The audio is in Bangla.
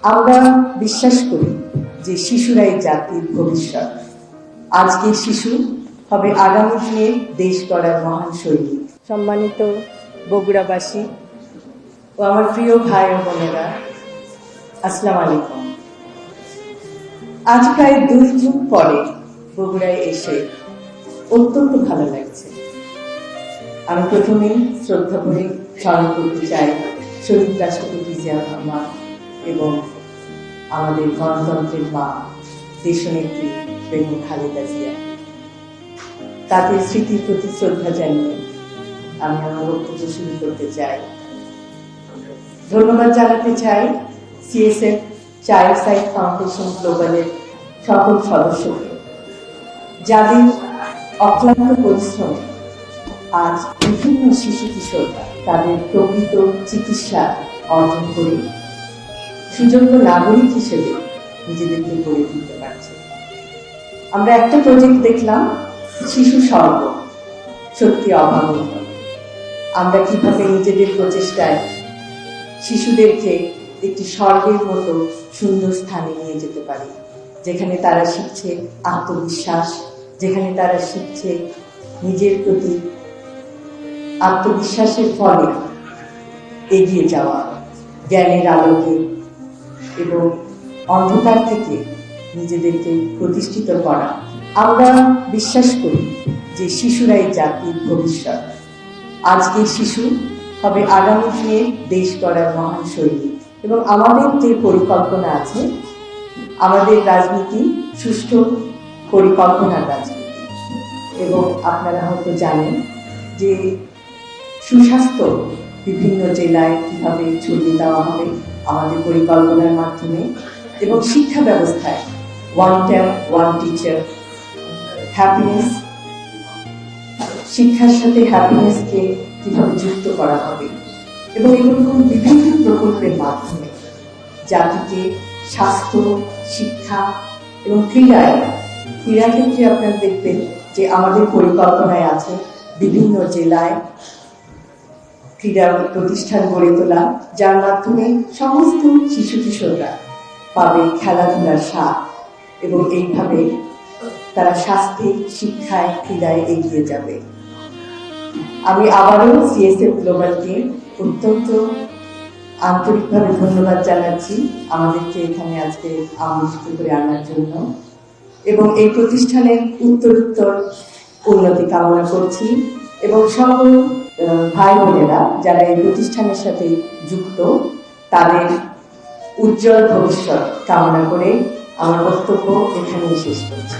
আমরা বিশ্বাস করি যে শিশুরাই জাতির ভবিষ্যৎ। আজকের শিশু হবে আগামী দিনের দেশ গড়ার মহান সৈনিক। সম্মানিত বগুড়াবাসী ও আমার প্রিয় ভাই ও বোনেরা, আসসালামু আলাইকুম। আজ প্রায় 2 যুগ পরে বগুড়ায় এসে অত্যন্ত ভালো লাগছে। আমি প্রথমেই শ্রদ্ধা করে স্মরণ করতে চাই শহীদ রাষ্ট্রপতি জিয়া রহমান এবং আমাদের গণতন্ত্রের মা দেশনেত্রী বেগম খালেদা জিয়া। তাদের স্মৃতির প্রতি শ্রদ্ধা জানিয়ে আমি আমার বক্তব্য শুরু করতে চাই। ধন্যবাদ জানাতে চাই সিএসএফ চাইল্ড সাইড ফাউন্ডেশন গ্লোবালের সকল সদস্যকে, যাদের অক্লান্ত পরিশ্রমে আজ বিভিন্ন শিশু কিশোররা তাদের প্রকৃত চিকিৎসা অর্জন করে সুযোগ্য নাগরিক হিসেবে নিজেদেরকে গড়ে তুলতে পারছে। আমরা একটা প্রজেক্ট দেখলাম, শিশু স্বর্গ, সত্যি অভাবনীয়। আমরা কিভাবে নিজেদের প্রচেষ্টায় শিশুদেরকে একটি স্বর্গের মতো সুন্দর স্থানে নিয়ে যেতে পারি, যেখানে তারা শিখছে আত্মবিশ্বাস, যেখানে তারা শিখছে নিজের প্রতি আত্মবিশ্বাসের ফলে এগিয়ে যাওয়া, জ্ঞানের আলোকে এবং অন্ধকার থেকে নিজেদেরকে প্রতিষ্ঠিত করা। আমরা বিশ্বাস করি যে শিশুরাই জাতির ভবিষ্যৎ। আজকের শিশু হবে আগামী দিনের দেশ গড়ার মহান সৈনিক। এবং আমাদের যে পরিকল্পনা আছে, আমাদের রাজনীতি সুষ্ঠু পরিকল্পনার রাজনীতি। এবং আপনারা হয়তো জানেন যে সুস্বাস্থ্য বিভিন্ন জেলায় কিভাবে ছড়িয়ে দেওয়া হবে আমাদের পরিকল্পনার মাধ্যমে, এবং শিক্ষা ব্যবস্থায় one tab one teacher, happiness, শিক্ষার সাথে হ্যাপিনেসকে কিভাবে যুক্ত করা হবে, এবং এরকম বিভিন্ন প্রকল্পের মাধ্যমে জাতিকে স্বাস্থ্য, শিক্ষা এবং ক্রীড়াক্ষেত্রে আপনারা দেখবেন যে আমাদের পরিকল্পনায় আছে বিভিন্ন জেলায় ক্রীড়া প্রতিষ্ঠান গড়ে তোলা, যার মাধ্যমে সমস্ত শিশু কিশোররা পাবে খেলাধুলার স্বাদ, এবং এইভাবে তারা স্বাস্থ্যে, শিক্ষায়, ক্রীড়ায় এগিয়ে যাবে। আমি আবারও সিএসএফ গ্লোবালকে অত্যন্ত আন্তরিকভাবে ধন্যবাদ জানাচ্ছি আমাদেরকে এখানে আজকে আমন্ত্রিত করে আনার জন্য, এবং এই প্রতিষ্ঠানের উত্তরোত্তর উন্নতি কামনা করছি। এবং সকল ভাই বোনেরা যারা এই প্রতিষ্ঠানের সাথে যুক্ত, তাদের উজ্জ্বল ভবিষ্যৎ কামনা করে আমার বক্তব্য এখানেই শেষ করছি।